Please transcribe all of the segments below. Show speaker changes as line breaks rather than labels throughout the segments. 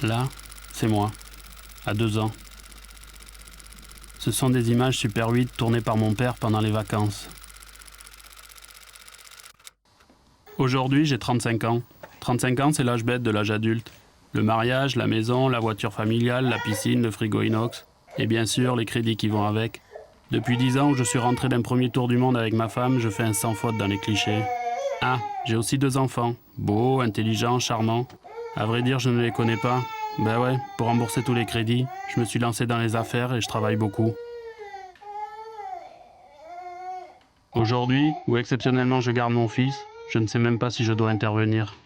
Là, c'est moi, à 2 ans. Ce sont des images Super 8 tournées par mon père pendant les vacances. Aujourd'hui, j'ai 35 ans. 35 ans, c'est l'âge bête de l'âge adulte. Le mariage, la maison, la voiture familiale, la piscine, le frigo inox. Et bien sûr, les crédits qui vont avec. Depuis 10 ans où je suis rentré d'un premier tour du monde avec ma femme, je fais un sans faute dans les clichés. Ah, j'ai aussi 2 enfants. Beaux, intelligents, charmants. À vrai dire, je ne les connais pas. Ben ouais, pour rembourser tous les crédits, je me suis lancé dans les affaires et je travaille beaucoup. Aujourd'hui, où exceptionnellement je garde mon fils, je ne sais même pas si je dois intervenir.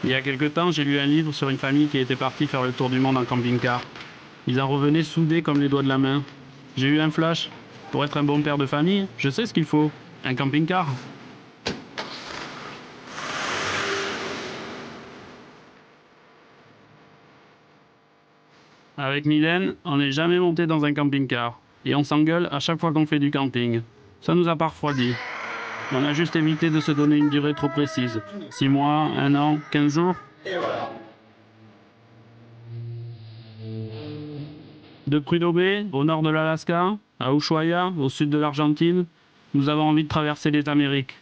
Il y a quelque temps, j'ai lu un livre sur une famille qui était partie faire le tour du monde en camping-car. Ils en revenaient soudés comme les doigts de la main. J'ai eu un flash. Pour être un bon père de famille, je sais ce qu'il faut. Un camping-car. Avec Mylène, on n'est jamais monté dans un camping-car. Et on s'engueule à chaque fois qu'on fait du camping. Ça nous a pas refroidi. On a juste évité de se donner une durée trop précise. 6 mois, 1 an, 15 jours. De Prudhoe Bay, au nord de l'Alaska, à Ushuaia, au sud de l'Argentine, nous avons envie de traverser les Amériques.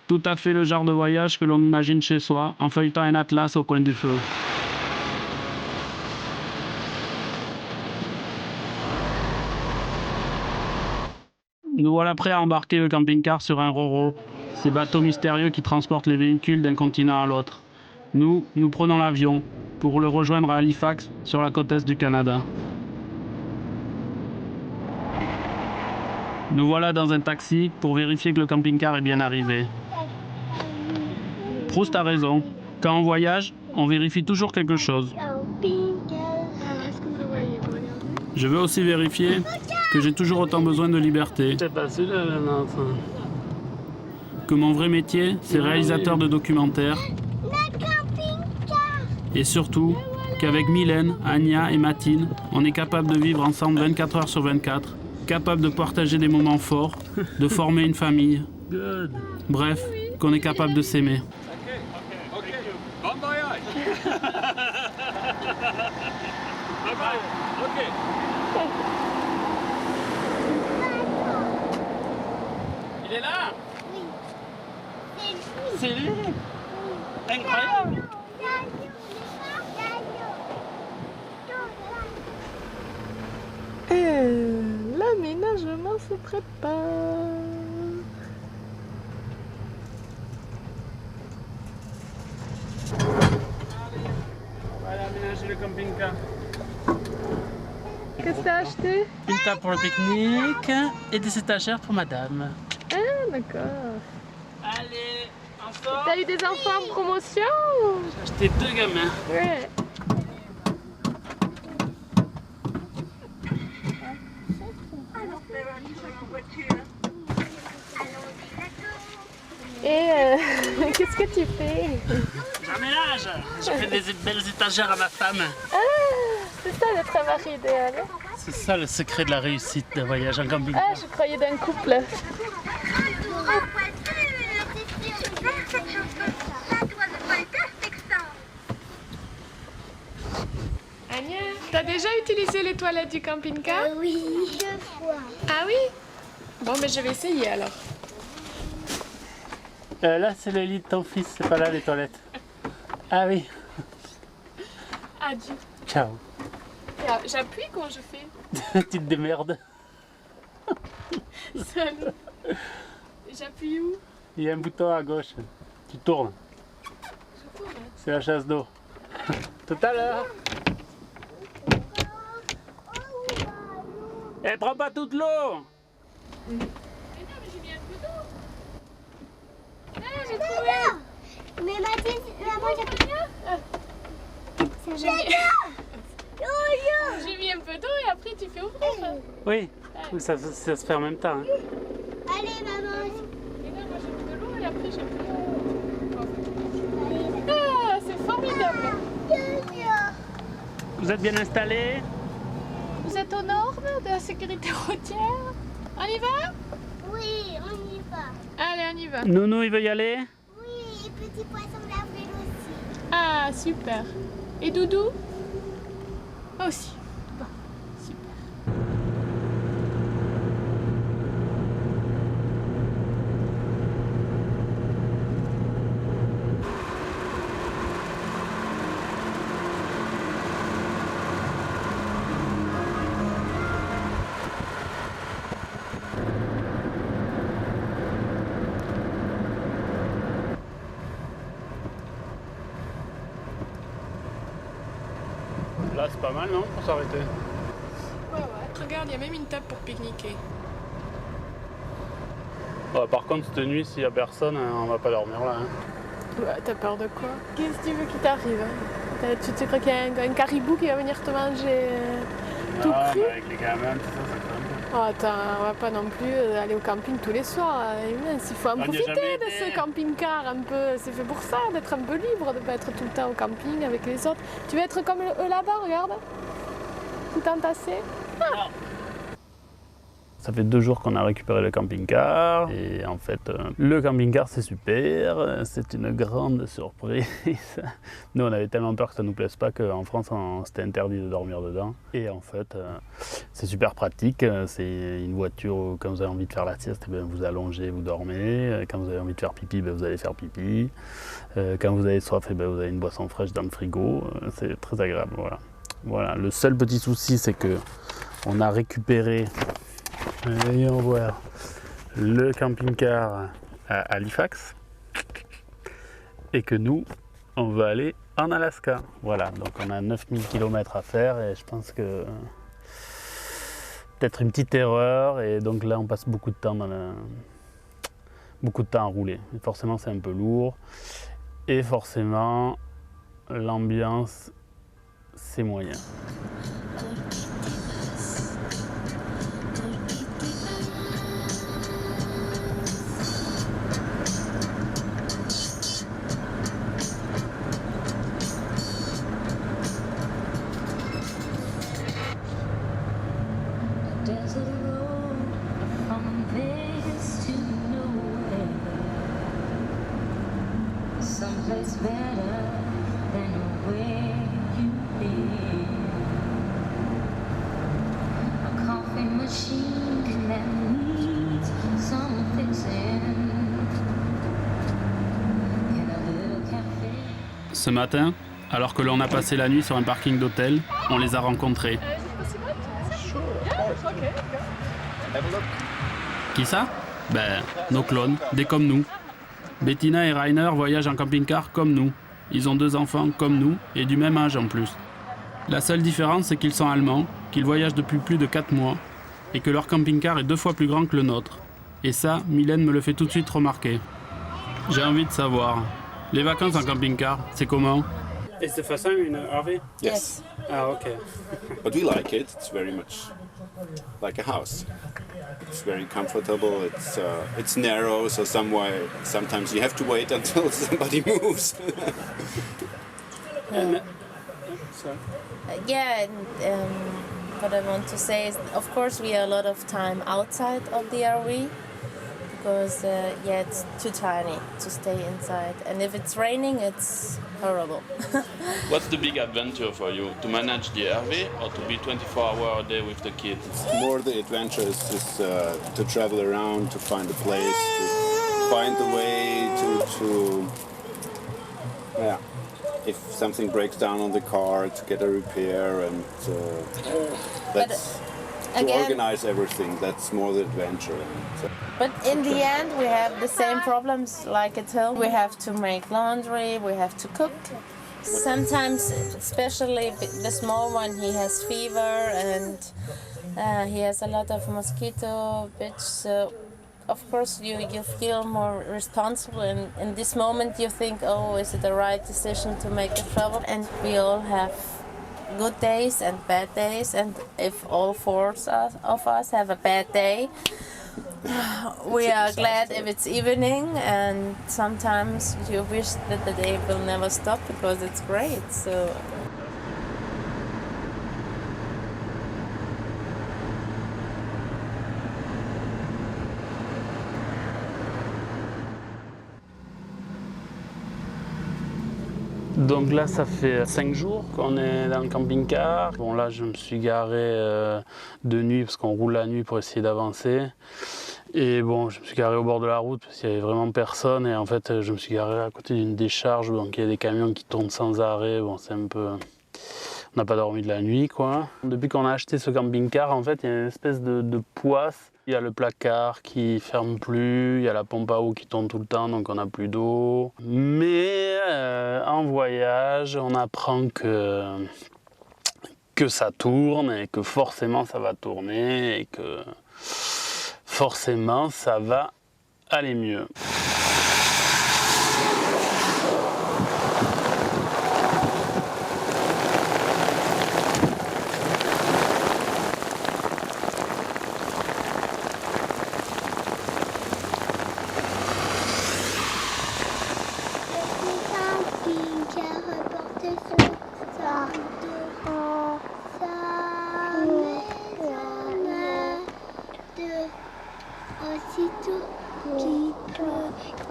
Tout à fait le genre de voyage que l'on imagine chez soi, en feuilletant un atlas au coin du feu. Nous voilà prêts à embarquer le camping-car sur un Roro, ces bateaux mystérieux qui transportent les véhicules d'un continent à l'autre. Nous prenons l'avion pour le rejoindre à Halifax, sur la côte est du Canada. Nous voilà dans un taxi pour vérifier que le camping-car est bien arrivé. Proust a raison. Quand on voyage, on vérifie toujours quelque chose. Je veux aussi vérifier que j'ai toujours autant besoin de liberté. Que mon vrai métier, c'est réalisateur de documentaires. Et surtout, qu'avec Mylène, Anya et Mathilde, on est capable de vivre ensemble 24 heures sur 24, capable de partager des moments forts, de former une famille. Bref, qu'on est capable de s'aimer.
Bon voyage. Bye bye. Ok. Il est là?
Oui.
C'est lui? Incroyable.
L'aménagement se prépare.
On va aller aménager le camping-car.
Qu'est-ce que t'as acheté?
Une table pour le pique-nique et des étagères pour madame.
Ah, d'accord.
Allez, on sort.
T'as eu des enfants en promotion?
J'ai acheté 2 gamins.
Ouais. Et qu'est-ce que tu fais?
J'aménage. Je fais des belles étagères à ma femme.
Ah, c'est ça le travail idéal. Hein?
C'est ça le secret de la réussite d'un voyage en camping-car.
Ah, je croyais d'un couple. Agnès, t'as déjà utilisé les toilettes du camping-car?
Oui, 2 fois.
Ah oui? Bon, mais je vais essayer alors.
Là, c'est le lit de ton fils, c'est pas là les toilettes. Ah oui.
Adieu.
Ciao.
J'appuie quand je fais.
Tu te démerdes.
Salut. J'appuie où?
Il y a un bouton à gauche. Tu tournes.
Je tourne.
C'est la chasse d'eau. Tout à l'heure. Eh, prends pas toute l'eau.
Mais non, mais j'ai mis un peu d'eau. Ah, j'ai trouvé.
Mais Mathilde, moi
J'ai mis un peu d'eau et après tu fais ouvrir.
Oui, ça se fait en même temps. Hein.
Allez, maman.
Et là, moi j'ai mis de l'eau et après j'ai pris. Ah, c'est formidable.
Vous êtes bien installés?
Vous êtes aux normes de la sécurité routière? On y va?
Oui, on y pas.
Allez, on y va.
Nounou, il veut y aller?
Oui, et petit poisson d'avril aussi.
Ah, super. Et Doudou? Aussi. Bon, super.
Là, c'est pas mal, non, pour s'arrêter?
Ouais, ouais. Regarde, il y a même une table pour pique-niquer.
Par contre, cette nuit, s'il y a personne, on va pas dormir là. Hein.
Ouais, t'as peur de quoi? Qu'est-ce que tu veux qui t'arrive? Hein? Tu te crois qu'il y a un caribou qui va venir te manger tout cru?
Mais avec les gamins, tout ça, ça craint.
Oh, attends, on va pas non plus aller au camping tous les soirs. Il faut en
n'y a
profiter
jamais
de
été.
ce camping-car un peu. C'est fait pour ça, d'être un peu libre, de pas être tout le temps au camping avec les autres. Tu veux être comme eux là-bas, regarde. Tout entassé.
Ça fait 2 jours qu'on a récupéré le camping-car et en fait le camping-car c'est super, c'est une grande surprise. Nous on avait tellement peur que ça nous plaise pas qu'en France c'était interdit de dormir dedans et en fait c'est super pratique, c'est une voiture où quand vous avez envie de faire la sieste, vous allongez, vous dormez, quand vous avez envie de faire pipi, vous allez faire pipi, quand vous avez soif, vous avez une boisson fraîche dans le frigo, c'est très agréable. Voilà. Le seul petit souci c'est que on a récupéré voyons voir le camping-car à Halifax et que nous on va aller en Alaska. Voilà, donc on a 9000 km à faire et je pense que peut-être une petite erreur et donc là on passe beaucoup de temps à rouler. Et forcément c'est un peu lourd et forcément l'ambiance c'est moyen.
Desert road from Vegas to nowhere, someplace better than where you've been. A coffee machine that needs some fixing in a little cafe.
Ce matin, alors que l'on a passé la nuit sur un parking d'hôtel, on les a rencontrés. Qui ça? Nos clones, des comme nous. Bettina et Rainer voyagent en camping-car comme nous. Ils ont 2 enfants comme nous et du même âge en plus. La seule différence, c'est qu'ils sont allemands, qu'ils voyagent depuis plus de 4 mois et que leur camping-car est 2 fois plus grand que le nôtre. Et ça, Mylène me le fait tout de suite remarquer. J'ai envie de savoir, les vacances en camping-car, c'est comment? Is the first time in RV?
Yes.
Ah, ok.
But we like it. It's very much like a house. It's very comfortable. It's narrow, so sometimes you have to wait until somebody moves.
Yeah, and what I want to say is, of course, we are a lot of time outside of the RV because, it's too tiny to stay inside. And if it's raining, it's horrible.
What's the big adventure for you? To manage the RV or to be 24 hours a day with the kids?
More the adventure is just to travel around, to find a place, to find the way to if something breaks down on the car, to get a repair and that's to
again,
organize everything. That's more the adventure.
But in the end, we have the same problems like at home. We have to make laundry, we have to cook. Sometimes, especially the small one, he has fever and he has a lot of mosquito bites. So of course, you feel more responsible. And in this moment, you think, oh, is it the right decision to make the travel? And we all have good days and bad days. And if all 4 of us have a bad day, we are glad if it's evening, and sometimes you wish that the day will never stop because it's great. So.
Donc là, ça fait 5 jours qu'on est dans le camping-car. Bon, là, je me suis garé de nuit parce qu'on roule la nuit pour essayer d'avancer. Et bon, je me suis garé au bord de la route parce qu'il n'y avait vraiment personne. Et en fait, je me suis garé à côté d'une décharge. Donc il y a des camions qui tournent sans arrêt. Bon, c'est un peu... On n'a pas dormi de la nuit, quoi. Depuis qu'on a acheté ce camping-car, en fait, il y a une espèce de poisse. Il y a le placard qui ferme plus, il y a la pompe à eau qui tourne tout le temps, donc on n'a plus d'eau. Mais en voyage, on apprend que ça tourne et que forcément ça va tourner et que forcément ça va aller mieux.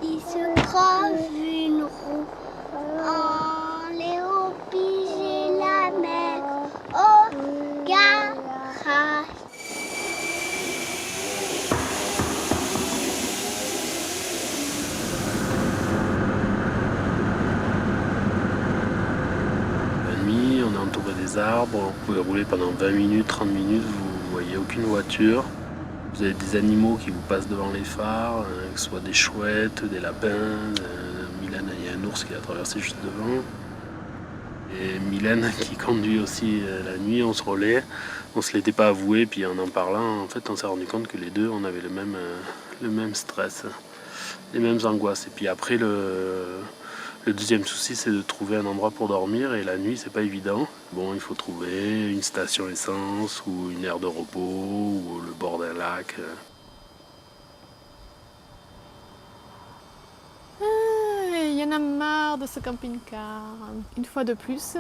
Il se creve une roue en Léo piger la mer au garage.
La nuit, on est entouré des arbres, vous pouvez rouler pendant 20 minutes, 30 minutes, vous voyez aucune voiture. Vous avez des animaux qui vous passent devant les phares, que ce soit des chouettes, des lapins. Mylène, il y a un ours qui a traversé juste devant. Et Mylène qui conduit aussi la nuit, on se relaie. On se l'était pas avoué, puis en parlant, en fait, on s'est rendu compte que les deux, on avait le même stress, les mêmes angoisses. Et puis après, le deuxième souci, c'est de trouver un endroit pour dormir. Et la nuit, c'est pas évident. Bon, il faut trouver une station essence ou une aire de repos ou le bord d'un lac.
Il y en a marre de ce camping-car. Une fois de plus,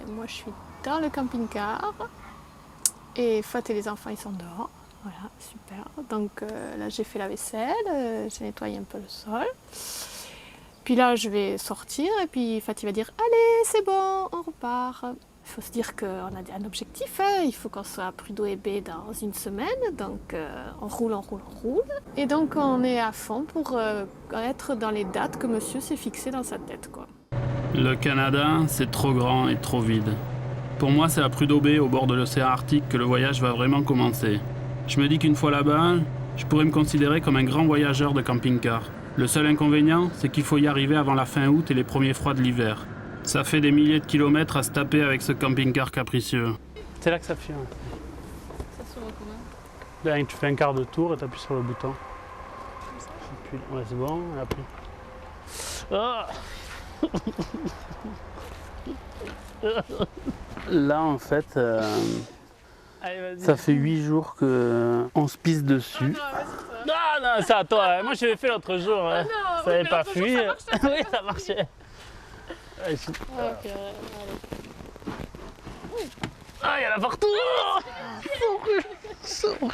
moi je suis dans le camping-car et Fat et les enfants ils sont dehors. Voilà, super. Donc là j'ai fait la vaisselle, j'ai nettoyé un peu le sol. Puis là, je vais sortir et puis Fatih va dire « Allez, c'est bon, on repart ». Il faut se dire qu'on a un objectif, hein. Il faut qu'on soit à Prudo et B dans une semaine. Donc on roule. Et donc on est à fond pour être dans les dates que monsieur s'est fixées dans sa tête, quoi.
Le Canada, c'est trop grand et trop vide. Pour moi, c'est à Prudo Bay, au bord de l'océan Arctique, que le voyage va vraiment commencer. Je me dis qu'une fois là-bas, je pourrais me considérer comme un grand voyageur de camping-car. Le seul inconvénient, c'est qu'il faut y arriver avant la fin août et les premiers froids de l'hiver. Ça fait des milliers de kilomètres à se taper avec ce camping-car capricieux. C'est là que ça fuit.
Ça s'ouvre comment?
Ben, tu fais un quart de tour et tu appuies sur le bouton. Puis, ouais, c'est bon, et après. Là, en fait, ça fait 8 jours qu'on se pisse dessus. Non, c'est à toi. Moi, je l'ai fait l'autre jour. Hein. Ça n'avait pas fui. Oui, ça marchait.
Ok,
Ah, il y en a partout.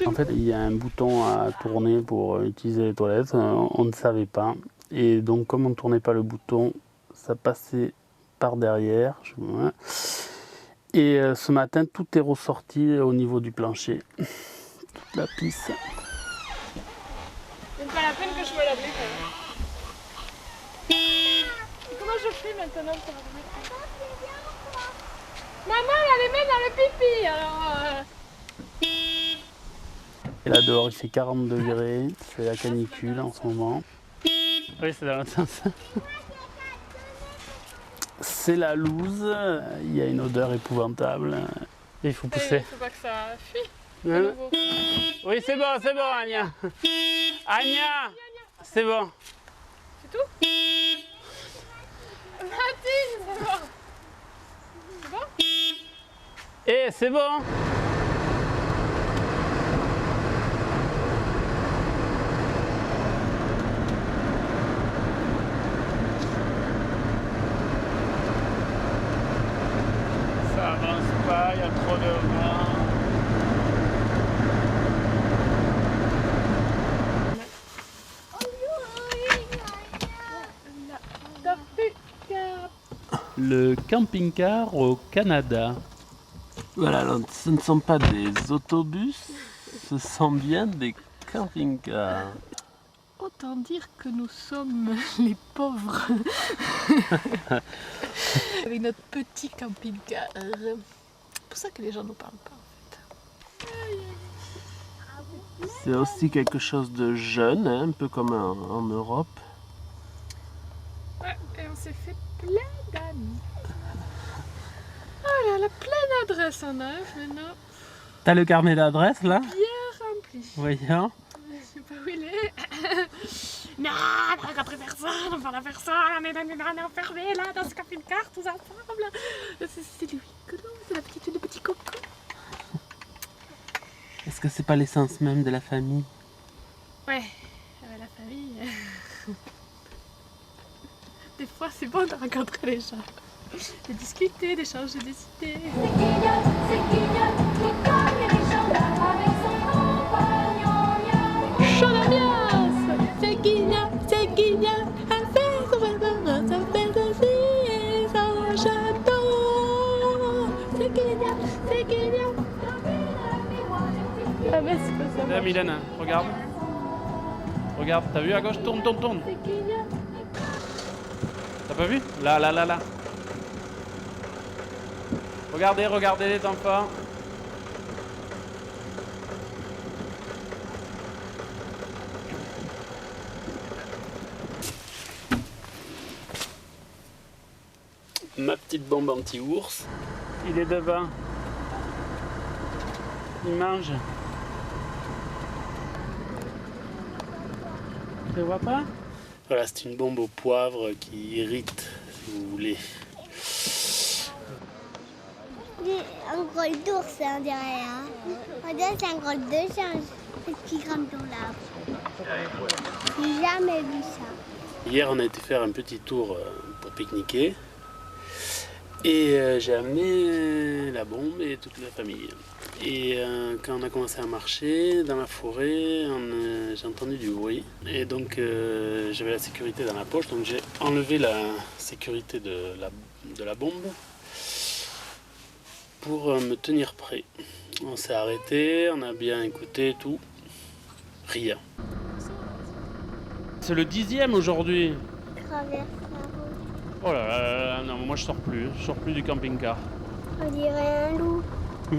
En fait, il y a un bouton à tourner pour utiliser les toilettes. On ne savait pas. Et donc, comme on ne tournait pas le bouton, ça passait par derrière. Et ce matin, tout est ressorti au niveau du plancher. Toute la pisse.
C'est pas la peine que je me la mette. Comment je fais maintenant pour la remettre? Maman, elle les met dans le pipi, alors...
Et là dehors, il fait 40 degrés. C'est la canicule en ce moment. Oui, c'est dans l'autre sens. C'est la loose. Il y a une odeur épouvantable. Et il faut pousser.
Il faut pas que ça fuit.
Hein? Oui, c'est bon, Anya. Anya, c'est bon.
C'est tout? Mathilde, c'est bon. C'est bon?
Eh, c'est bon. Ça avance pas, il y a trop de vent. Le camping-car au Canada. Voilà, alors, ce ne sont pas des autobus, ce sont bien des camping-cars.
Autant dire que nous sommes les pauvres. Avec notre petit camping-car. C'est pour ça que les gens ne nous parlent pas en fait.
C'est aussi quelque chose de jeune, hein, un peu comme en Europe.
Ouais, et on s'est fait plein d'amis. Oh là là, plein d'adresses on a maintenant.
T'as le carnet d'adresse là?
Bien rempli.
Voyons.
Je sais pas où il est. Non, on n'a rencontré personne, on parle à personne, on est enfermés là dans ce camping-car tous ensemble. C'est lui, c'est la petite, le petit coco.
Est-ce que c'est pas l'essence même de la famille?
Ouais, la famille. Des fois c'est bon de rencontrer les gens. De discuter, d'échanger des idées. Chant d'ambiance. C'est Guigna, elle fait son rêve, ça fait aussi son château. C'est Guigna. Ah mais c'est pas ça.
Là, Mylène, regarde. Regarde, t'as vu à gauche? Tourne. T'as pas vu? Là. Regardez les enfants. Ma petite bombe anti-ours. Il est devant. Il mange. Tu ne vois pas? Voilà, c'est une bombe au poivre qui irrite, si vous voulez.
Un drôle d'ours, on dirait. Hein. On dirait que c'est un drôle de singe qui grimpe dans l'arbre. J'ai jamais vu ça.
Hier, on a été faire un petit tour pour pique-niquer. Et j'ai amené la bombe et toute la famille. Et quand on a commencé à marcher dans la forêt, j'ai entendu du bruit. Et donc j'avais la sécurité dans la poche, donc j'ai enlevé la sécurité de la bombe pour me tenir prêt. On s'est arrêté, on a bien écouté tout. Rien. C'est le 10e aujourd'hui.
Traverse la route.
Oh là là, non, moi je sors plus du camping-car.
On dirait un loup. On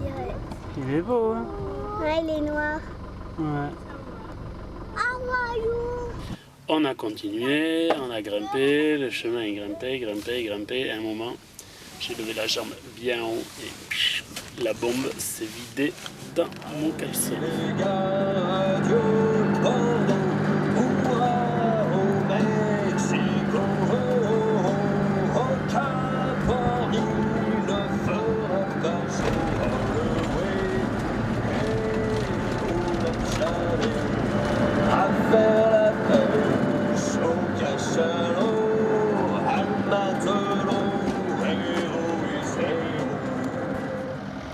dirait.
Il est beau, hein?
Ouais, il est noir.
Ouais.
Ah, moi, loup.
On a continué, on a grimpé, le chemin est grimpé. À un moment, j'ai levé la jambe bien haut et la bombe s'est vidée dans mon caleçon.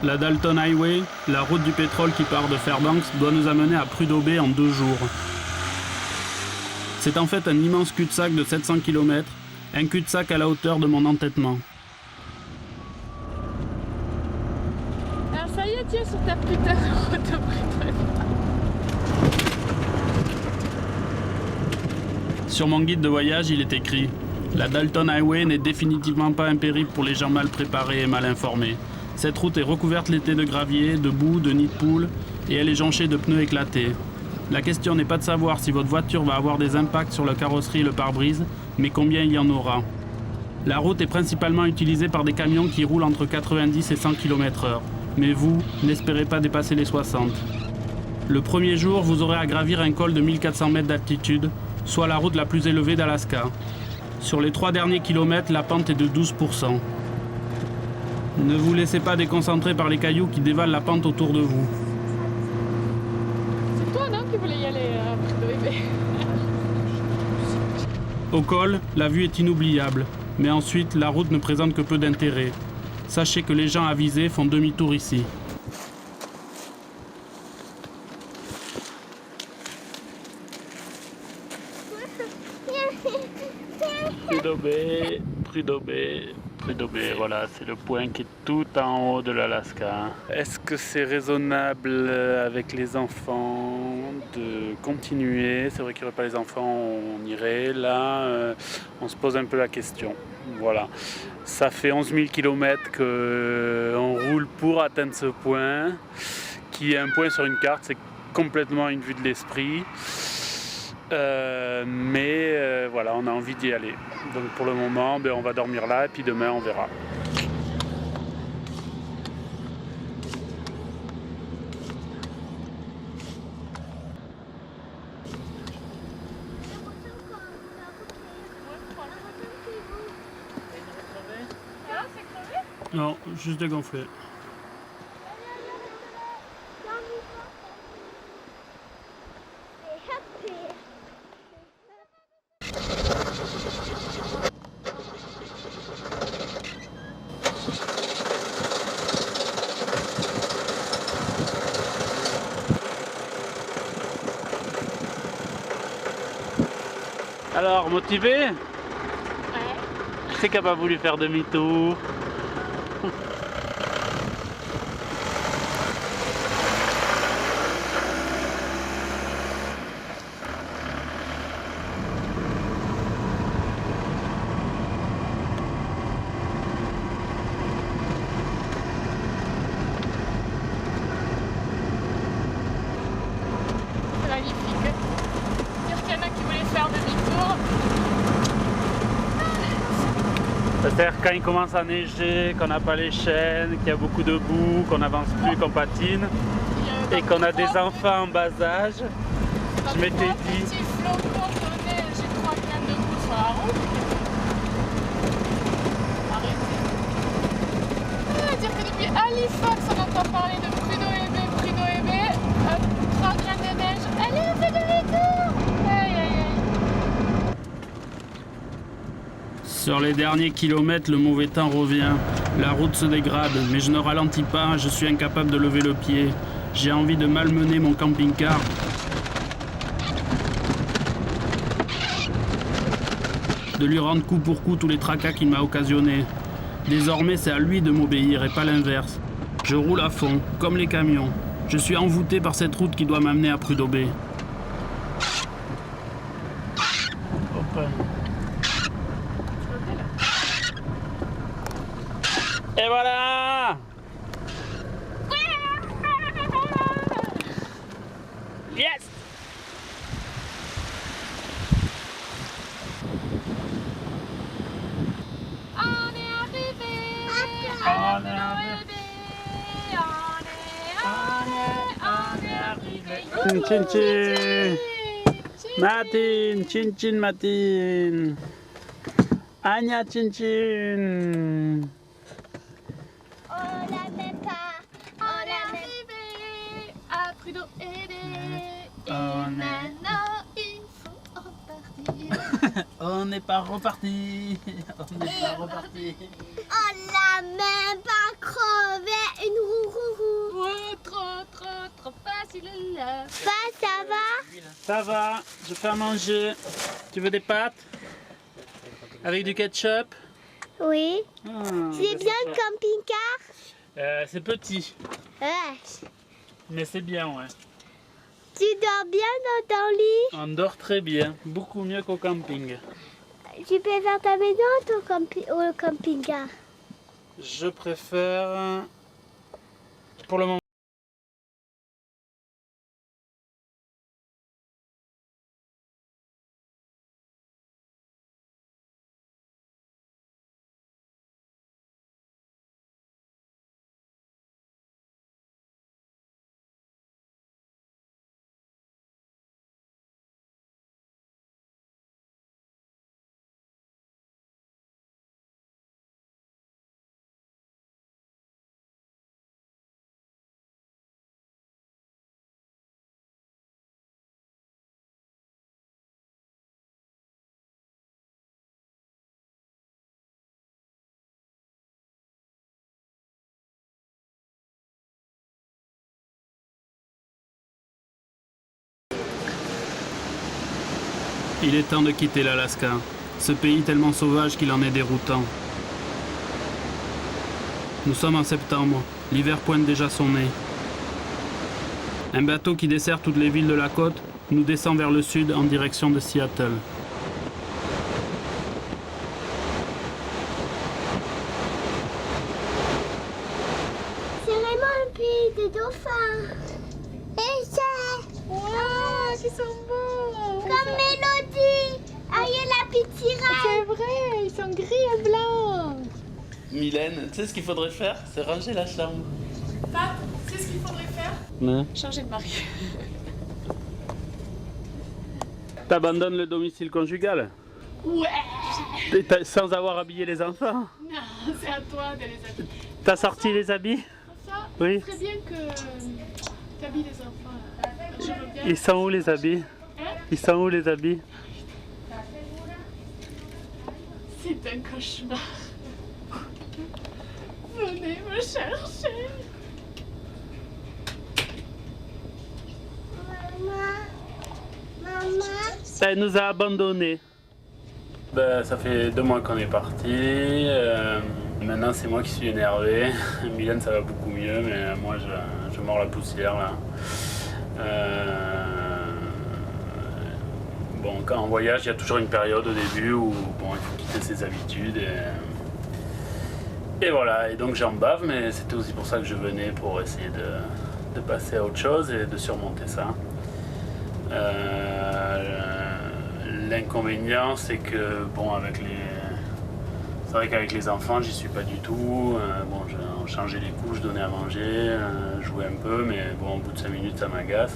La Dalton Highway, la route du pétrole qui part de Fairbanks, doit nous amener à Prudhoe Bay en 2 jours. C'est en fait un immense cul-de-sac de 700 km, un cul-de-sac à la hauteur de mon entêtement.
Alors ça y est, tu es sur ta putain de route de Prudhoe.
Sur mon guide de voyage, il est écrit « La Dalton Highway n'est définitivement pas un périple pour les gens mal préparés et mal informés. Cette route est recouverte l'été de gravier, de boue, de nids de poules, et elle est jonchée de pneus éclatés. La question n'est pas de savoir si votre voiture va avoir des impacts sur la carrosserie et le pare-brise, mais combien il y en aura. La route est principalement utilisée par des camions qui roulent entre 90 et 100 km/h, mais vous, n'espérez pas dépasser les 60. Le premier jour, vous aurez à gravir un col de 1400 mètres d'altitude, soit la route la plus élevée d'Alaska. Sur les 3 derniers kilomètres, la pente est de 12%. Ne vous laissez pas déconcentrer par les cailloux qui dévalent la pente autour de vous.
C'est toi, non, qui voulais y aller à Prudhoe Bay?
Au col, la vue est inoubliable, mais ensuite, la route ne présente que peu d'intérêt. Sachez que les gens avisés font demi-tour ici. Prudhoe Bay, Prudhoe Bay, Prudhoe Bay, voilà, c'est le point qui est tout en haut de l'Alaska. Est-ce que c'est raisonnable avec les enfants de continuer? C'est vrai qu'il n'y aurait pas les enfants, on irait. Là, on se pose un peu la question. Voilà. Ça fait 11 000 km qu'on roule pour atteindre ce point, qui est un point sur une carte, c'est complètement une vue de l'esprit. Mais voilà, on a envie d'y aller. Donc pour le moment, on va dormir là et puis demain on verra. Non, juste dégonflé. Alors, motivé? Ouais. C'est qu'elle n'a pas voulu faire demi-tour.
C'est magnifique. Dire qu'il y en a qui voulaient faire demi-tour.
C'est-à-dire quand il commence à neiger, qu'on n'a pas les chaînes, qu'il y a beaucoup de boue, qu'on n'avance plus, qu'on patine et qu'on a des enfants en bas âge, je m'étais dit...
Petit flocon de neige, j'ai 3 graines de boue sur la route. Arrêtez. Dire que depuis Halifax, on entend parler de Prudhoe Bay, 3 graines de neige. Allez, on fait demi-tour. Aïe, aïe, aïe.
Sur les derniers kilomètres, le mauvais temps revient. La route se dégrade, mais je ne ralentis pas, je suis incapable de lever le pied. J'ai envie de malmener mon camping-car. De lui rendre coup pour coup tous les tracas qu'il m'a occasionnés. Désormais, c'est à lui de m'obéir et pas l'inverse. Je roule à fond, comme les camions. Je suis envoûté par cette route qui doit m'amener à Prudhoe Bay. Hop. Et voilà! Yes!
On est arrivé.
On est arrivé.
On est arrivé.
Chin chin! Martine! Chin chin Martine! Anya chin chin!
On la met pas.
On est arrivé à Prudhoe Bay. Et
On est-
maintenant il faut repartir.
On n'est pas reparti! On n'est pas reparti!
On l'a même pas crevé une roue.
Oh, trop facile là.
Ça va?
Ça va, je fais à manger. Tu veux des pâtes? Avec du ketchup?
Oui.
Ah,
C'est bien le camping-car?
c'est petit,
Ouais.
mais c'est bien, ouais.
Tu dors bien dans ton lit?
On dort très bien, beaucoup mieux qu'au camping.
Tu préfères ta maison ou au camping-car?
Je préfère, pour le moment, il est temps de quitter l'Alaska. Ce pays tellement sauvage qu'il en est déroutant. Nous sommes en septembre, l'hiver pointe déjà son nez. Un bateau qui dessert toutes les villes de la côte nous descend vers le sud en direction de Seattle.
C'est vraiment un pays de dauphins. Et ça,
Waouh, ils sont beaux.
comme Mélodie. Ah, il y a la petite sirène.
C'est vrai, ils sont gris et blancs.
Mylène, tu sais ce qu'il faudrait faire? C'est ranger la chambre.
Pat, tu sais ce qu'il faudrait faire?
Ouais.
Changer de mari.
T'abandonnes le domicile conjugal?
Ouais.
Sans avoir habillé les enfants?
Non, c'est à toi de les habiller.
T'as sorti les habits?
Ça,
Oui.
très bien que tu habilles les enfants. Je veux bien.
Ils sont où les habits? Ils sont où les habits?
C'est un cauchemar. Venez me chercher.
Maman,
Elle nous a abandonnés. Ben, ça fait 2 mois qu'on est parti. Maintenant, c'est moi qui suis énervé. Mylène, ça va beaucoup mieux, mais moi, je mords la poussière là. Bon, quand on voyage, il y a toujours une période au début où bon, il faut quitter ses habitudes. Et voilà, et donc j'en bave, mais c'était aussi pour ça que je venais, pour essayer de passer à autre chose et de surmonter ça. L'inconvénient, c'est que, bon, c'est vrai qu'avec les enfants, j'y suis pas du tout. Bon, on changeait les couches, donnais à manger, jouais un peu, mais bon, au bout de 5 minutes, ça m'agace.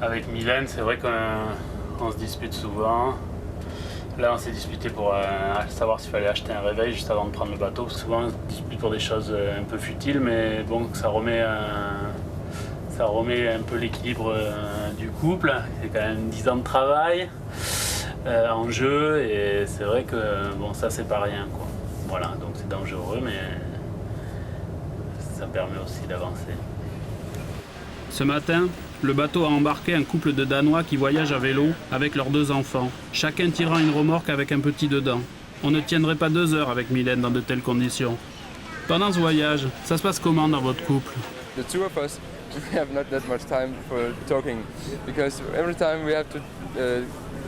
Avec Mylène, c'est vrai qu'on se dispute souvent. Là, on s'est disputé pour savoir s'il fallait acheter un réveil juste avant de prendre le bateau. Parce que souvent, on se dispute pour des choses un peu futiles, mais bon, ça remet un peu l'équilibre du couple. C'est quand même 10 ans de travail en jeu, et c'est vrai que bon, ça, c'est pas rien, quoi. Voilà, donc c'est dangereux, mais ça permet aussi d'avancer. Ce matin, le bateau a embarqué un couple de Danois qui voyagent à vélo avec leurs 2 enfants, chacun tirant une remorque avec un petit dedans. On ne tiendrait pas 2 heures avec Mylène dans de telles conditions. Pendant ce voyage, ça se passe comment dans votre couple?
The two of us, we have not that much time for talking because every time we have to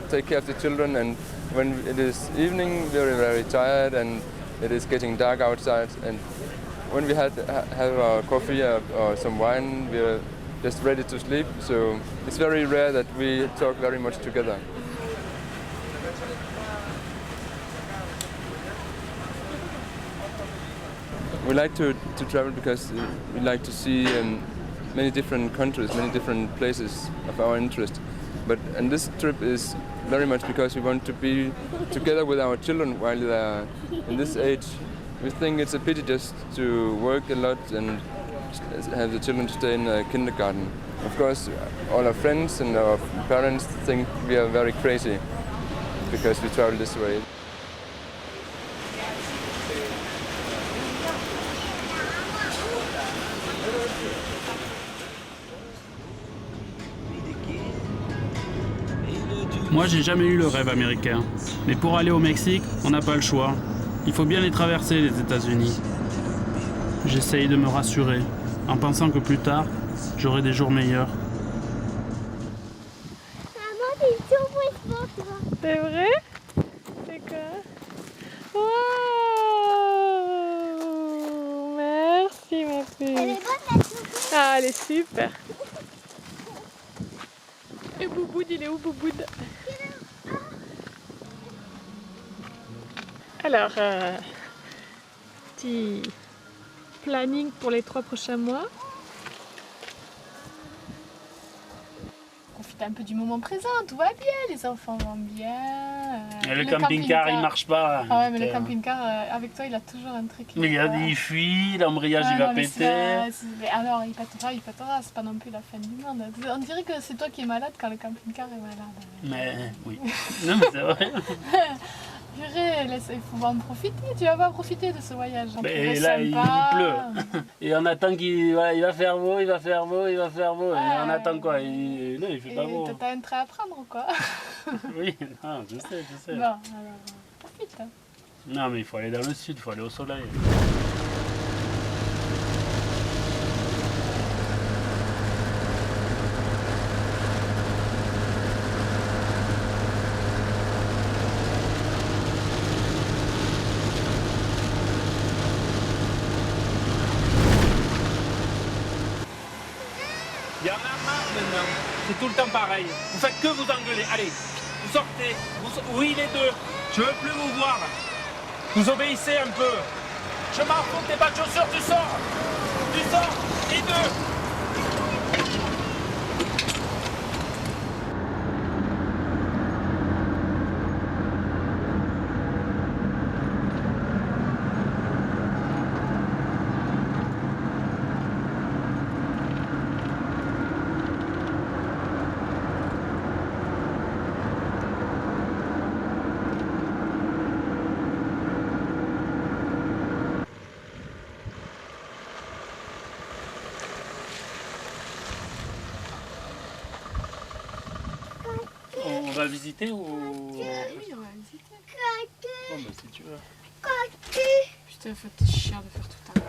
take care of the children, and when it is evening, we're very tired and it is getting dark outside, and when we have our coffee or some wine, we're just ready to sleep, so it's very rare that we talk very much together. We like to travel because we like to see many different countries, many different places of our interest. And this trip is very much because we want to be together with our children while they are in this age. We think it's a pity just to work a lot and have the children stay in kindergarten. Of course, all our friends and our parents think we are very crazy because we travel this way.
Moi, j'ai jamais eu le rêve américain. Mais pour aller au Mexique, on n'a pas le choix. Il faut bien les traverser, les États-Unis. J'essaye de me rassurer, en pensant que plus tard, j'aurai des jours meilleurs.
maman, des surprises pour toi.
C'est vrai? C'est quoi? Waouh! Merci ma
Elle est
fille.
bonne la surprise.
Ah, elle est super. Et Bouboud, il est où Bouboud? Alors, petit planning pour les 3 prochains mois. Profite un peu du moment présent, tout va bien, les enfants vont bien.
Le camping-car, il marche pas.
Ah ouais, mais le camping-car, avec toi, il a toujours un truc.
Mais regarde, il fuit, l'embrayage il va péter.
Mais alors, il pètera, c'est pas non plus la fin du monde. On dirait que c'est toi qui es malade quand le camping-car est malade.
Mais oui. Non, mais c'est vrai.
Purée, il faut en profiter, tu vas pas profiter de ce voyage.
Et là, il pleut. Et on attend qu'il il va faire beau, il va faire beau, il va faire beau. Et on attend quoi? Non, il fait pas beau.
T'as un train à prendre ou quoi?
Oui, non, je sais.
Bon, alors, profite. Hein.
Non, mais il faut aller dans le sud, il faut aller au soleil.
Il y en a marre maintenant. C'est tout le temps pareil. Vous faites que vous engueuler. Allez, vous sortez. Oui, les deux. Je veux plus vous voir. Vous obéissez un peu. Je m'en fous, t'es pas de chaussures, tu sors. Tu sors, les deux.
On va visiter ou...
Oui, on va visiter.
Bon, bah, si tu veux.
Putain, c'est chiant de faire tout le temps.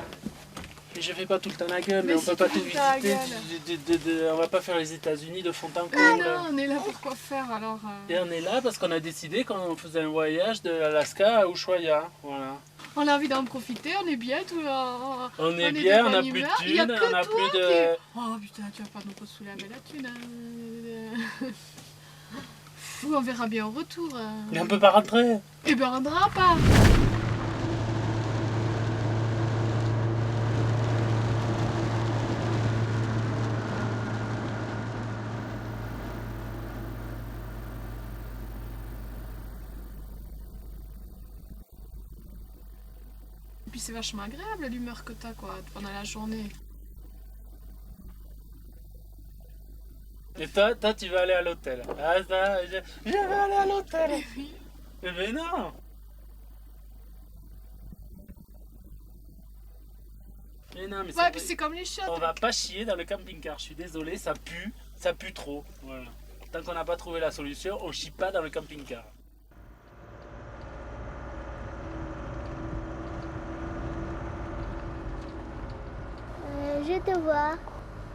Mais je fais pas tout le temps la gueule, mais
Mais
on peut
si
pas
tu
tout
fais ta
visiter. On va pas faire les États-Unis de fond en
Mais
comble.
non, on est là pour quoi faire alors
Et on est là parce qu'on a décidé qu'on faisait un voyage de l'Alaska à Ushuaia. Voilà.
On a envie d'en profiter, on est bien, tout.
On est
de
bien, on a
bonne
plus de
humeur. Il y a
thunes,
que
on a
toi
plus de...
qui- Oh putain, tu vas pas nous soulever la thune. Hein. Fou, on verra bien au retour.
Mais on peut pas rentrer.
Eh ben, on rendra pas. Et puis c'est vachement agréable l'humeur que t'as quoi pendant la journée.
Et toi, tu vas aller à l'hôtel. Ah, ça, je vais aller à l'hôtel. Eh ben non. Mais non, mais
Ouais, puis c'est comme les chiottes.
on va pas chier dans le camping-car. Je suis désolé, ça pue trop. Voilà. Tant qu'on n'a pas trouvé la solution, on chie pas dans le camping-car.
Je te vois.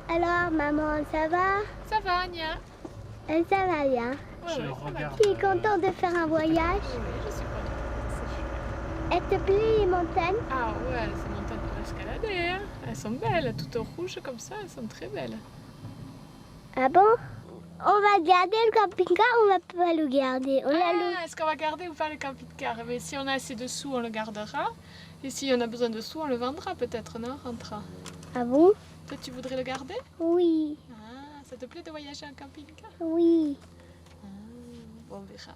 Alors, maman, ça va?
Ça va, Anya?
Ça va bien.
Je regarde.
Tu es content de faire un voyage?
Oui, je suis contente.
Elles te plaît les montagnes?
Ah ouais, ces montagnes pour escalader, hein. Elles sont belles, toutes rouges comme ça, elles sont très belles.
Ah bon? On va garder le camping-car, on va pas le garder.
Est-ce qu'on va garder ou pas le camping-car? Mais si on a assez de sous, on le gardera. Et si on a besoin de sous, on le vendra peut-être, non? Rentra.
Ah bon?
Toi, tu voudrais le garder?
Oui,
Ah, ça te plaît de voyager en camping-car?
oui.
Bon, on verra.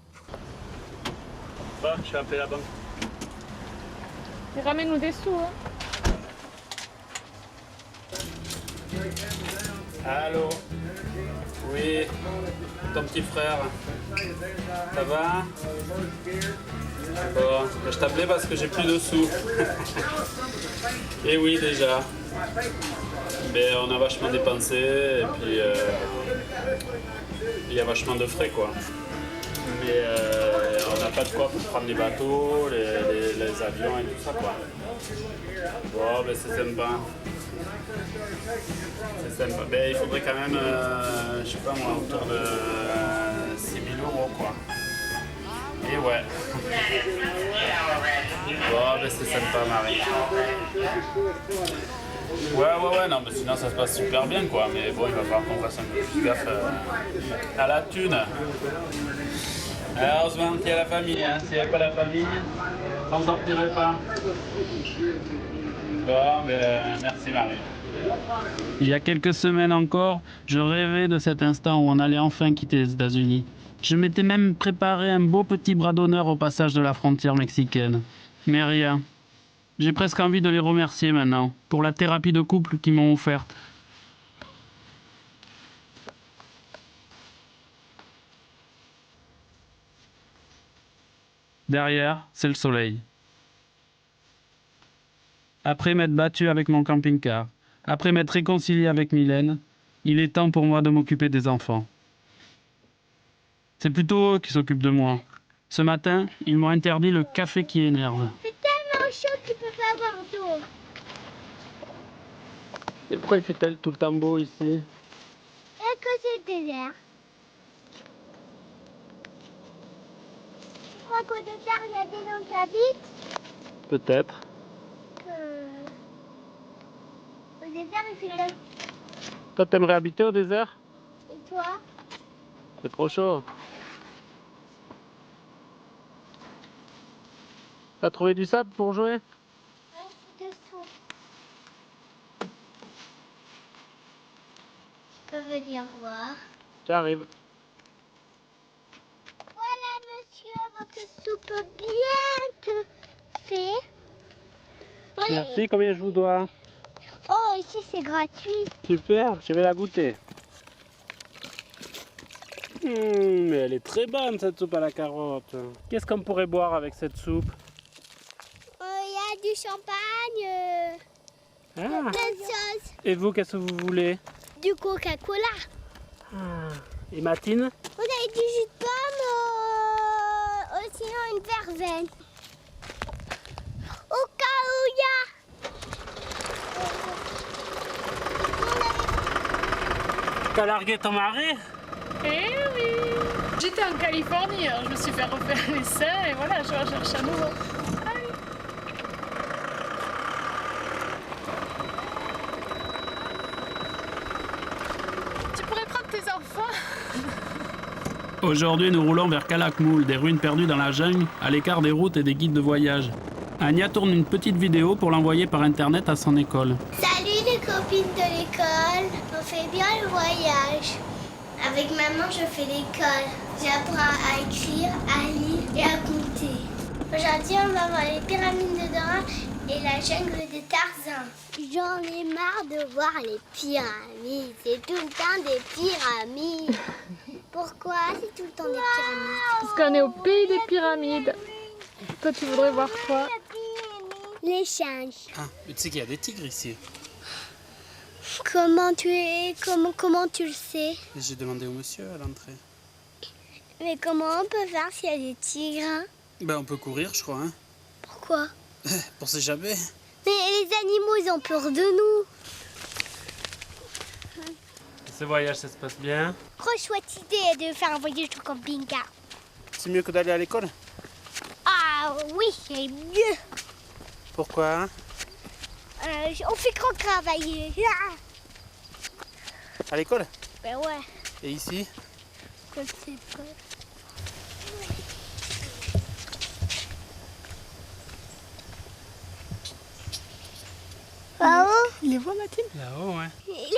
Bon, je vais appeler la banque.
Et ramène-nous des sous, hein.
Allô? Oui, ton petit frère. Ça va? Bon, je t'appelais parce que j'ai plus de sous. Et oui, déjà. Mais on a vachement dépensé et puis il y a vachement de frais quoi. Mais on n'a pas de quoi pour prendre les bateaux, les avions et tout ça quoi. Bon, ben c'est sympa. C'est sympa. Ben, il faudrait quand même, je sais pas moi, autour de 6 000 € quoi. Et ouais. Bon, ben c'est sympa Marie. Ouais, non, mais sinon ça se passe super bien quoi. Mais bon, il va falloir qu'on fasse un peu plus gaffe à la thune. Alors, heureusement qu'il y a la famille, hein. S'il n'y avait pas la famille, on ne sortirait pas. Bon, ben, merci Marie. Il y a quelques semaines encore, je rêvais de cet instant où on allait enfin quitter les États-Unis. Je m'étais même préparé un beau petit bras d'honneur au passage de la frontière mexicaine. Mais rien. J'ai presque envie de les remercier maintenant pour la thérapie de couple qu'ils m'ont offerte. Derrière, c'est le soleil. Après m'être battu avec mon camping-car, après m'être réconcilié avec Mylène, il est temps pour moi de m'occuper des enfants. C'est plutôt eux qui s'occupent de moi. Ce matin, ils m'ont interdit le café qui énerve.
C'est tellement chaud que tu peux pas avoir d'eau.
Et pourquoi il fait tout le temps beau ici?
Et que c'est désert. Tu crois qu'au désert, il y a des gens qui habitent?
Peut-être.
Au désert, il fait le...
Toi, t'aimerais habiter au désert?
Et toi?
C'est trop chaud. T'as trouvé du sable pour jouer?
Ouais, c'est dessous. Tu peux venir voir.
J'arrive.
Voilà, monsieur, votre soupe bien te fait. Voilà.
Merci, combien je vous dois?
Oh, ici, c'est gratuit.
Super, je vais la goûter. Mais elle est très bonne cette soupe à la carotte. Qu'est-ce qu'on pourrait boire avec cette soupe?
Il y a du champagne,
Ah.
plein de sauces,
Et vous, qu'est-ce que vous voulez?
du Coca-Cola.
Et Matine?
Vous avez du jus de pomme, sinon une verveine. Au cas où il y a.
T'as largué ton mari?
Eh oui! J'étais en Californie, alors je me suis fait refaire les seins et voilà, je recherche à nouveau. Allez. Tu pourrais prendre tes enfants?
Aujourd'hui, nous roulons vers Calakmul, des ruines perdues dans la jungle, à l'écart des routes et des guides de voyage. Anya tourne une petite vidéo pour l'envoyer par internet à son école.
Salut les copines de l'école, on fait bien le voyage. Avec maman, je fais l'école. J'apprends à écrire, à lire et à compter. Aujourd'hui, on va voir les pyramides de Dora et la jungle de Tarzan. J'en ai marre de voir les pyramides. C'est tout le temps des pyramides. Pourquoi c'est tout le temps des pyramides?
Parce qu'on est au pays des pyramides. Toi, tu voudrais voir quoi?
Les singes.
Ah, tu sais qu'il y a des tigres ici.
Comment tu le sais?
J'ai demandé au monsieur à l'entrée.
Mais comment on peut faire s'il y a des tigres?
Ben, on peut courir, je crois. Hein.
Pourquoi?
Pour s'échapper.
Mais les animaux, ils ont peur de nous.
Ce voyage, ça se passe bien.
Trop chouette idée de faire un voyage au camping-car.
C'est mieux que d'aller à l'école.
Ah oui, c'est mieux.
Pourquoi?
On fait grand travailler.
À l'école?
Ben ouais,
Et ici?
je sais pas. Là-haut?
Il les voit, Mathilde?
Là-haut, ouais.
Il est là.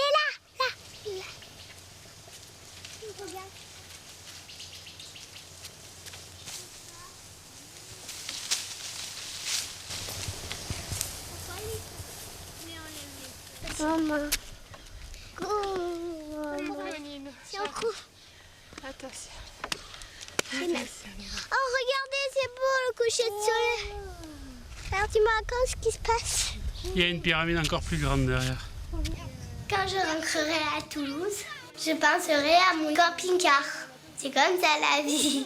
Regarde. Maman. C'est un coup.
Attention.
Oh, regardez, c'est beau le coucher de soleil. Alors, tu me racontes ce qui se passe?
Il y a une pyramide encore plus grande derrière.
Quand je rentrerai à Toulouse, je penserai à mon camping-car. C'est comme ça la vie.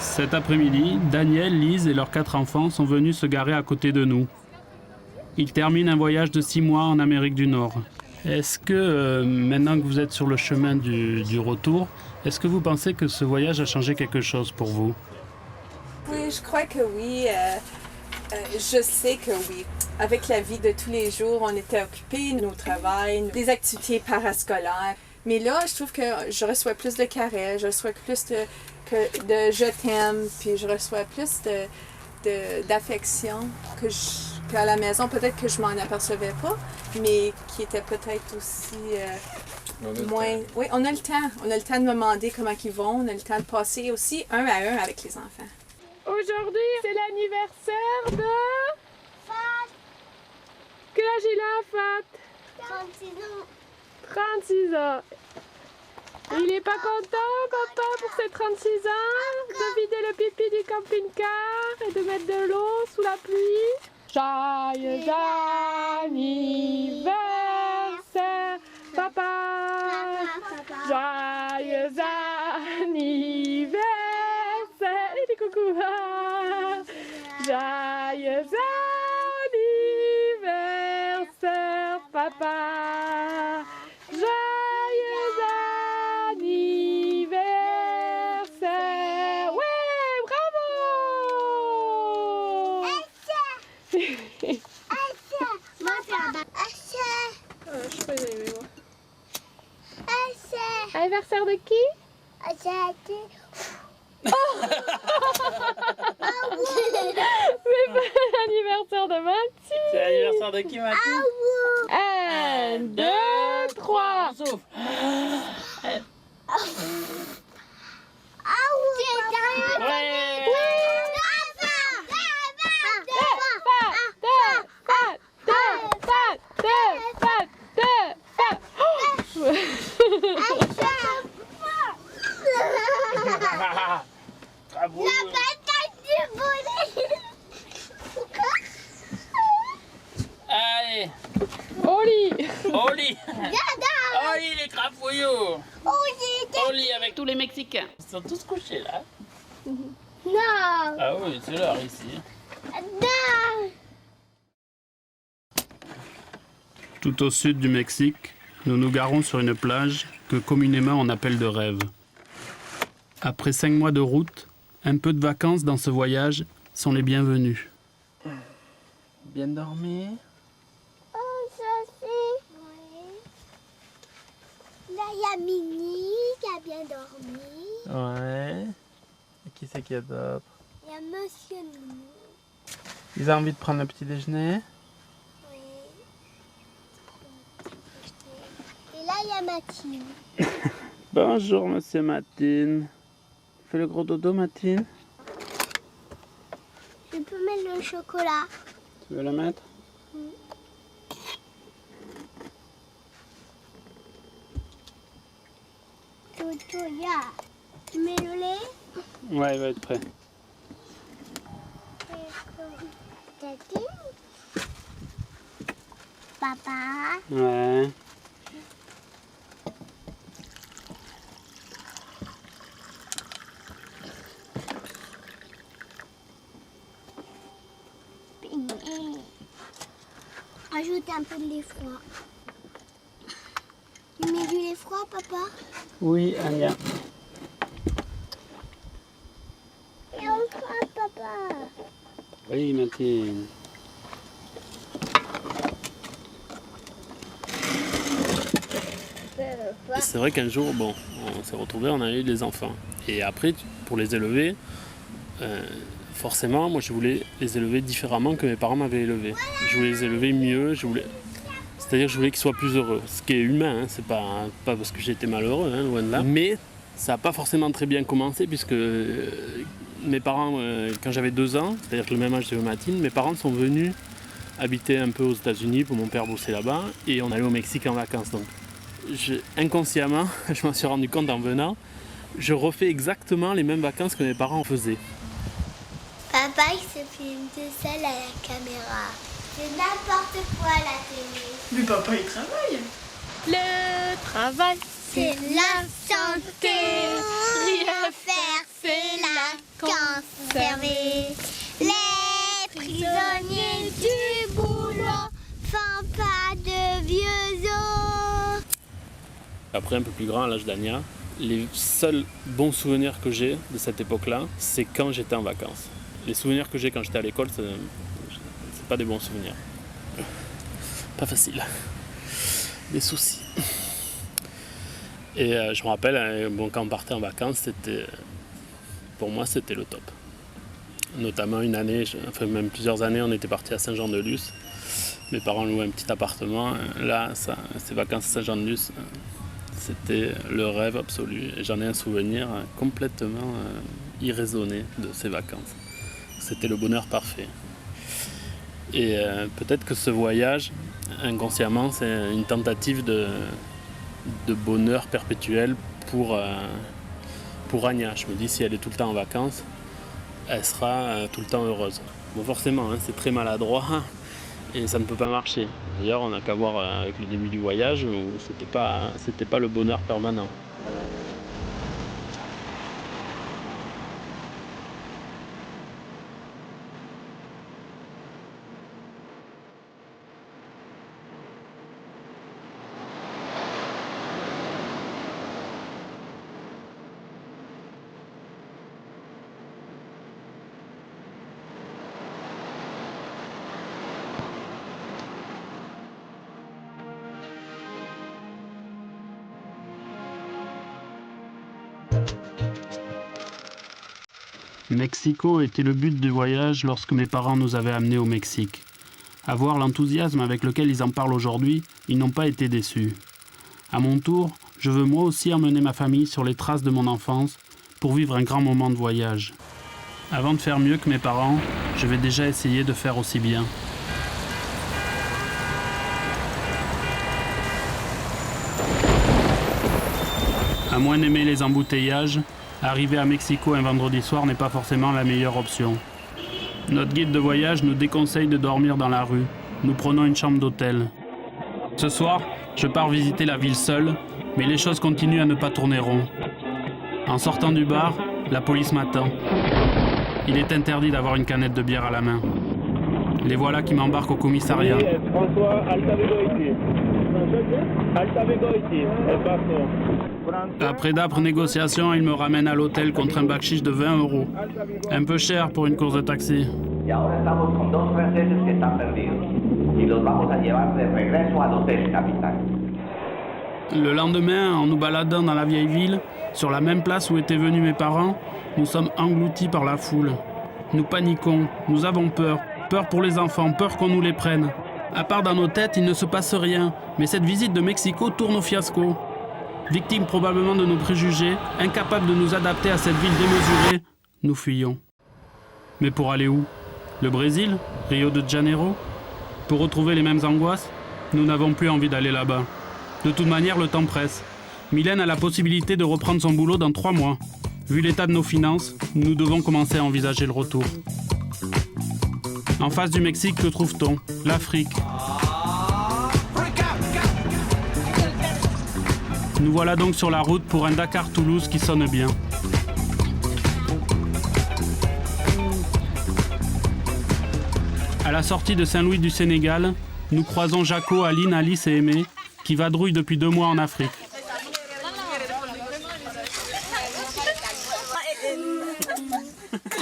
Cet après-midi, Daniel, Lise et leurs 4 enfants sont venus se garer à côté de nous. Ils terminent un voyage de 6 mois en Amérique du Nord. Est-ce que, maintenant que vous êtes sur le chemin du retour, est-ce que vous pensez que ce voyage a changé quelque chose pour vous?
Oui, je crois que oui. Je sais que oui. Avec la vie de tous les jours, on était occupés, nos travails, des activités parascolaires. Mais là, je trouve que je reçois plus de caresses, je reçois plus de je t'aime, puis je reçois plus d'affection qu'à la maison. Peut-être que je m'en apercevais pas, mais qui était peut-être aussi moins... Oui, on a le temps. On a le temps de me demander comment ils vont. On a le temps de passer aussi un à un avec les enfants.
Aujourd'hui, c'est l'anniversaire de...
Fat,
Quel âge il a, Fat?
36 ans.
36 ans. Il est pas content, papa, pour ses 36 ans, de vider le pipi du camping-car et de mettre de l'eau sous la pluie. Joyeux anniversaire, papa. Joyeux anniversaire. Et dis coucou. Joyeux anniversaire, papa. Joyeux anniversaire. Ouais, bravo. Je suis pas aimée, moi. Anniversaire de qui? C'est pas l'anniversaire de Mathilde.
C'est l'anniversaire de qui, Mathilde?
1, 2, 3.
Souffle. Bravo. Allez,
Au lit.
au lit. Au lit, les crapouillots. Au lit avec tous les Mexicains. Ils sont tous couchés là.
Non.
Ah oui, c'est l'heure ici.
Non.
Tout au sud du Mexique, nous nous garons sur une plage que communément on appelle de rêve. Après 5 mois de route, un peu de vacances dans ce voyage sont les bienvenus.
Bien dormi.
Oh, ça c'est. Oui. Là, il y a Mini qui a bien dormi.
Ouais. Et qui c'est qu'il y a d'autre?
Il y a Monsieur Mini.
Ils ont envie de prendre le petit déjeuner.
Oui. Et là, il y a Mathilde.
Bonjour, monsieur Matine. Fais le gros dodo, Matine.
Je peux mettre le chocolat.
Tu veux le mettre?
Toto, ya. Tu mets le lait?
Ouais, il va être prêt.
Tati. Papa.
Ouais.
Ajoute un peu de lait froid. Tu mets du lait froid, papa?
Oui, Anya.
Et encore, papa.
Oui, Matine.
C'est vrai qu'un jour, bon, on s'est retrouvés, on a eu des enfants. Et après, pour les élever, forcément, moi je voulais les élever différemment que mes parents m'avaient élevé. Je voulais les élever mieux, c'est-à-dire que je voulais qu'ils soient plus heureux. Ce qui est humain, hein, c'est pas parce que j'étais malheureux, hein, loin de là. Mais ça n'a pas forcément très bien commencé puisque mes parents, quand j'avais 2 ans, c'est-à-dire que le même âge de Matine, mes parents sont venus habiter un peu aux États-Unis pour mon père bosser là-bas et on allait au Mexique en vacances. Donc inconsciemment, je m'en suis rendu compte en venant, je refais exactement les mêmes vacances que mes parents faisaient.
Papa, il se filme tout seul à la caméra. C'est n'importe quoi la télé.
Mais papa, il travaille. Le travail,
C'est la santé. Rien faire, c'est la conserver. Les prisonniers du boulot font pas de vieux os.
Après, un peu plus grand, à l'âge d'Anya, les seuls bons souvenirs que j'ai de cette époque-là, c'est quand j'étais en vacances. Les souvenirs que j'ai quand j'étais à l'école, c'est pas des bons souvenirs. Pas facile. Des soucis. Et je me rappelle, bon, quand on partait en vacances, pour moi, c'était le top. Notamment une année, enfin même plusieurs années, on était partis à Saint-Jean-de-Luz. Mes parents louaient un petit appartement. Là, ces vacances à Saint-Jean-de-Luz, c'était le rêve absolu. Et j'en ai un souvenir complètement irraisonné de ces vacances. C'était le bonheur parfait. Et peut-être que ce voyage, inconsciemment, c'est une tentative de bonheur perpétuel pour Anya. Je me dis, si elle est tout le temps en vacances, elle sera tout le temps heureuse. Bon, forcément, hein, c'est très maladroit et ça ne peut pas marcher. D'ailleurs, on n'a qu'à voir avec le début du voyage où c'était pas le bonheur permanent. Mexico était le but du voyage lorsque mes parents nous avaient amenés au Mexique. À voir l'enthousiasme avec lequel ils en parlent aujourd'hui, ils n'ont pas été déçus. À mon tour, je veux moi aussi emmener ma famille sur les traces de mon enfance pour vivre un grand moment de voyage. Avant de faire mieux que mes parents, je vais déjà essayer de faire aussi bien. À moins d'aimer les embouteillages, arriver à Mexico un vendredi soir n'est pas forcément la meilleure option. Notre guide de voyage nous déconseille de dormir dans la rue. Nous prenons une chambre d'hôtel. Ce soir, je pars visiter la ville seule, mais les choses continuent à ne pas tourner rond. En sortant du bar, la police m'attend. Il est interdit d'avoir une canette de bière à la main. Les voilà qui m'embarquent au commissariat.
François,
Après d'âpres négociations, ils me ramènent à l'hôtel contre un bakchich de 20 €. Un peu cher pour une course de taxi. Le lendemain, en nous baladant dans la vieille ville, sur la même place où étaient venus mes parents, nous sommes engloutis par la foule. Nous paniquons, nous avons peur. Peur pour les enfants, peur qu'on nous les prenne. À part dans nos têtes, il ne se passe rien. Mais cette visite de Mexico tourne au fiasco. Victimes probablement de nos préjugés, incapables de nous adapter à cette ville démesurée, nous fuyons. Mais pour aller où? Le Brésil? Rio de Janeiro? Pour retrouver les mêmes angoisses? Nous n'avons plus envie d'aller là-bas. De toute manière, le temps presse. Mylène a la possibilité de reprendre son boulot dans 3 mois. Vu l'état de nos finances, nous devons commencer à envisager le retour. En face du Mexique, que trouve-t-on? L'Afrique. Nous voilà donc sur la route pour un Dakar-Toulouse qui sonne bien. À la sortie de Saint-Louis du Sénégal, nous croisons Jaco, Aline, Alice et Aimé, qui vadrouillent depuis 2 mois en Afrique.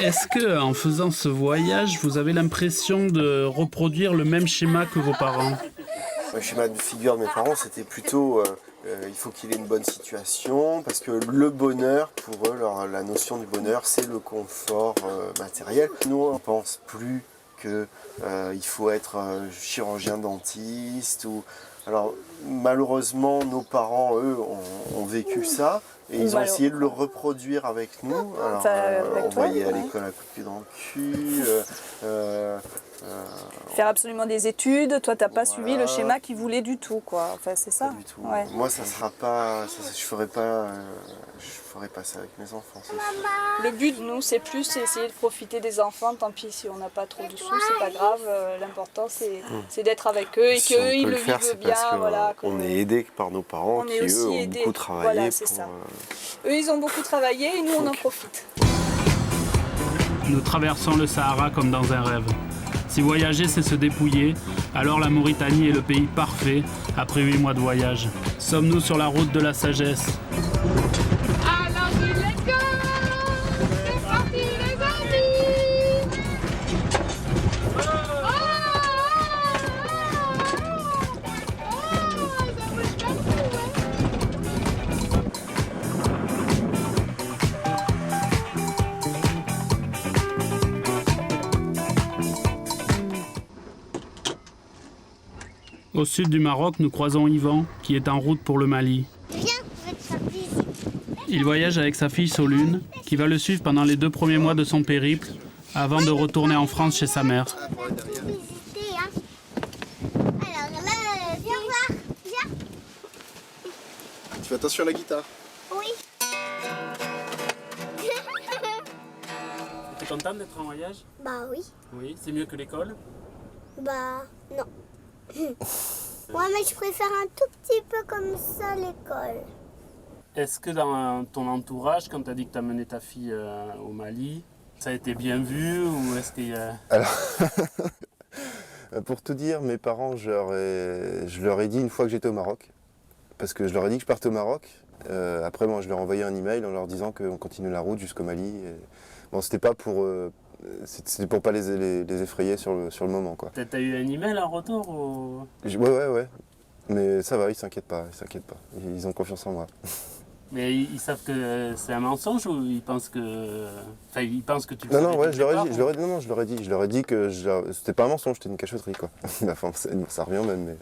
Est-ce que, en faisant ce voyage, vous avez l'impression de reproduire le même schéma que vos parents?
Le schéma de figure de mes parents, c'était plutôt il faut qu'il ait une bonne situation, parce que le bonheur, pour eux, la notion du bonheur, c'est le confort matériel. Nous, on ne pense plus qu'il faut être chirurgien dentiste. Alors, malheureusement, nos parents, eux, ont vécu ça. Et ils ont essayé de le reproduire avec nous. Alors, envoyer à l'école à coups de pied dans le cul.
Faire absolument des études. Toi, t'as pas suivi le schéma qu'ils voulaient du tout, quoi. Enfin, c'est ça.
Pas du tout.
Ouais.
Moi, ça sera pas. Je ferai pas ça avec mes enfants.
Le but, nous, c'est plus essayer de profiter des enfants. Tant pis si on n'a pas trop de sous, c'est pas grave. L'important, c'est d'être avec eux et
si
qu'eux, ils le
faire,
vivent bien. Voilà,
on est aidé par nos parents qui, eux, ont beaucoup travaillé.
Voilà, c'est ça. Eux, ils ont beaucoup travaillé et nous, on en profite.
Nous traversons le Sahara comme dans un rêve. Si voyager, c'est se dépouiller, alors la Mauritanie est le pays parfait après 8 mois de voyage. Sommes-nous sur la route de la sagesse?
Alors, let's go! C'est parti, les amis!
Au sud du Maroc, nous croisons Yvan, qui est en route pour le Mali.
Viens, je vais te faire visiter.
Il voyage avec sa fille Solune, qui va le suivre pendant les 2 premiers mois de son périple, avant de retourner en France chez sa mère.
Visiter, hein. Alors là, viens voir, viens.
Tu fais attention à la guitare.
Oui.
T'es contente d'être en voyage?
Bah oui.
Oui, c'est mieux que l'école?
Bah non. Ouais, mais je préfère un tout petit peu comme ça l'école.
Est-ce que dans ton entourage, quand tu as dit que tu as mené ta fille au Mali, ça a été bien vu ou est-ce qu'il y a...
Alors, pour tout dire, mes parents, je leur ai dit une fois que j'étais au Maroc, parce que je leur ai dit que je partais au Maroc. Après, moi, je leur ai envoyé un email en leur disant qu'on continue la route jusqu'au Mali. Et... Bon, c'était pas pour... c'était pour pas les effrayer sur le moment, quoi.
T'as eu un email en retour ou...
Ouais. Mais ça va, ils s'inquiètent pas. Ils ont confiance en moi.
Mais ils savent que c'est un mensonge ou ils pensent que... Enfin, ils pensent que tu...
Non, ouais, je leur ai dit que c'était pas un mensonge, c'était une cachotterie, quoi. Enfin, ça revient même, mais...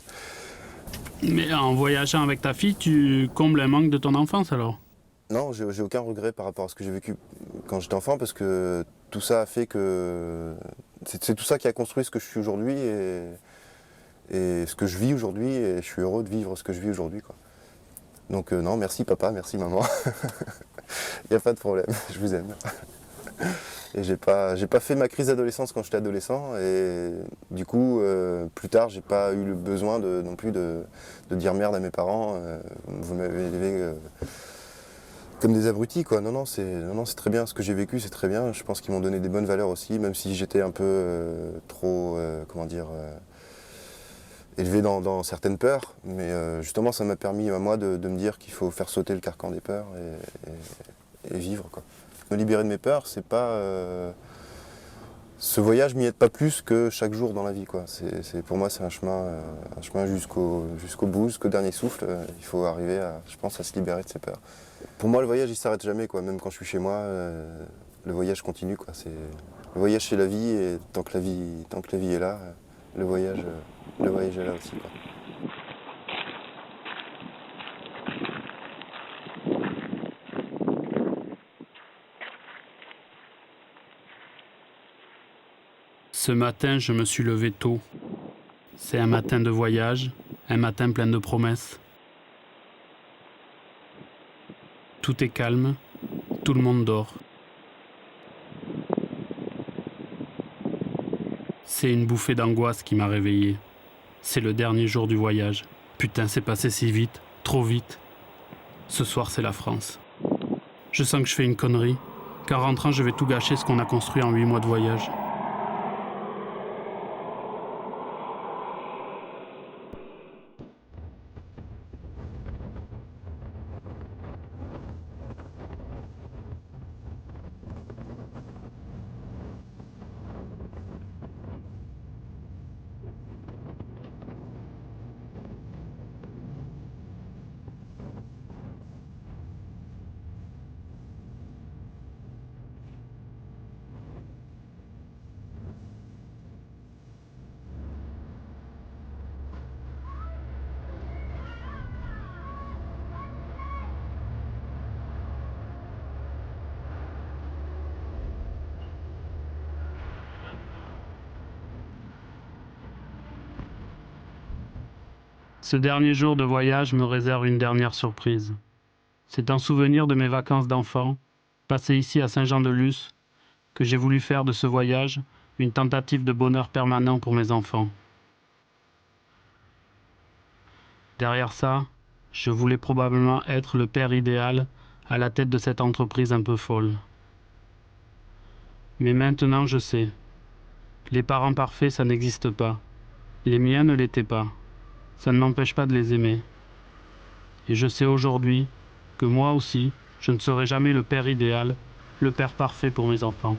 Mais en voyageant avec ta fille, tu combles un manque de ton enfance, alors?
Non, j'ai aucun regret par rapport à ce que j'ai vécu quand j'étais enfant, parce que tout ça a fait que... C'est tout ça qui a construit ce que je suis aujourd'hui et ce que je vis aujourd'hui, et je suis heureux de vivre ce que je vis aujourd'hui, quoi. Donc non, merci papa, merci maman. Il n'y a pas de problème, je vous aime. Et j'ai pas fait ma crise d'adolescence quand j'étais adolescent, et du coup, plus tard, j'ai pas eu le besoin non plus de dire merde à mes parents. Vous m'avez élevé comme des abrutis, quoi. Non, c'est très bien. Ce que j'ai vécu, c'est très bien. Je pense qu'ils m'ont donné des bonnes valeurs aussi, même si j'étais un peu trop, élevé dans certaines peurs. Mais justement, ça m'a permis à moi de me dire qu'il faut faire sauter le carcan des peurs et vivre, quoi. Me libérer de mes peurs, c'est pas... Ce voyage m'y aide pas plus que chaque jour dans la vie, quoi. Pour moi, c'est un chemin jusqu'au bout, jusqu'au dernier souffle. Il faut arriver, je pense, à se libérer de ses peurs. Pour moi, le voyage, il s'arrête jamais, quoi. Même quand je suis chez moi, le voyage continue, quoi. Le voyage, c'est la vie, et tant que la vie est là, le voyage est là aussi, quoi.
Ce matin, je me suis levé tôt. C'est un matin de voyage, un matin plein de promesses. Tout est calme, tout le monde dort. C'est une bouffée d'angoisse qui m'a réveillé. C'est le dernier jour du voyage. Putain, c'est passé si vite, trop vite. Ce soir, c'est la France. Je sens que je fais une connerie, qu'en rentrant, je vais tout gâcher ce qu'on a construit en 8 mois de voyage. Ce dernier jour de voyage me réserve une dernière surprise. C'est un souvenir de mes vacances d'enfant, passées ici à Saint-Jean-de-Luz, que j'ai voulu faire de ce voyage une tentative de bonheur permanent pour mes enfants. Derrière ça, je voulais probablement être le père idéal à la tête de cette entreprise un peu folle. Mais maintenant je sais, les parents parfaits ça n'existe pas. Les miens ne l'étaient pas. Ça ne m'empêche pas de les aimer. Et je sais aujourd'hui que moi aussi, je ne serai jamais le père idéal, le père parfait pour mes enfants.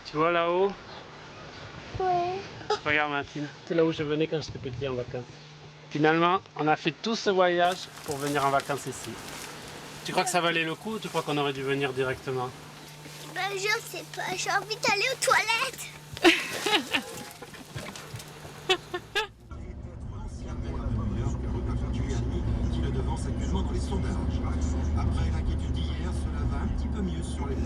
Tu vois là-haut?
Oui.
Regarde Mathilde, c'est là où je venais quand j'étais petit en vacances. Finalement, on a fait tout ce voyage pour venir en vacances ici. Tu crois que ça valait le coup ou tu crois qu'on aurait dû venir directement?
Ben je sais pas, j'ai envie d'aller aux toilettes.
Qui le devance actuellement dans les sondages. Après l'inquiétude d'hier, cela va un petit peu mieux sur les